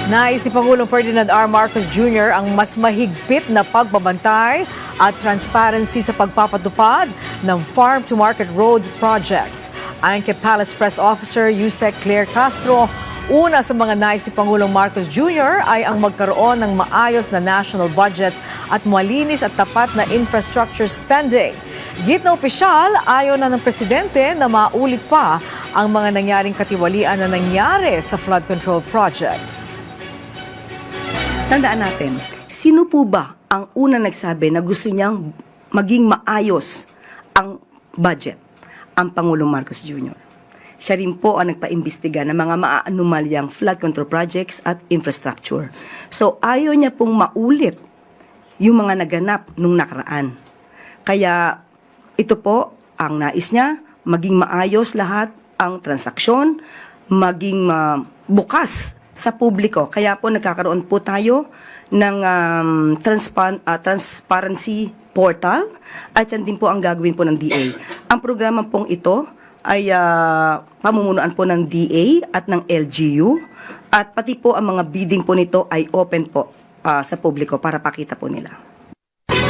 Nais ni Pangulong Ferdinand R. Marcos Jr. ang mas mahigpit na pagbabantay at transparency sa pagpapatupad ng farm-to-market roads projects. Ayon kay Palace Press Officer Yusek Claire Castro, una sa mga nais ni Pangulong Marcos Jr. ay ang magkaroon ng maayos na national budget at malinis at tapat na infrastructure spending. Git na opisyal, ayaw na ng presidente na maulit pa ang mga nangyaring katiwalian na nangyari sa flood control projects. Tandaan natin, sino po ba ang una nagsabi na gusto niyang maging maayos ang budget? Ang Pangulong Marcos Jr. Siya rin po ang nagpaimbestiga ng mga maaanumalyang flood control projects at infrastructure. So ayaw niya pong maulit yung mga naganap nung nakaraan. Kaya ito po ang nais niya, maging maayos lahat ang transaksyon, maging bukas sa publiko. Kaya po nagkakaroon po tayo ng transparency portal at yan din po ang gagawin po ng DA. Ang programa pong ito ay pamumunuan po ng DA at ng LGU at pati po ang mga bidding po nito ay open po sa publiko para pakita po nila.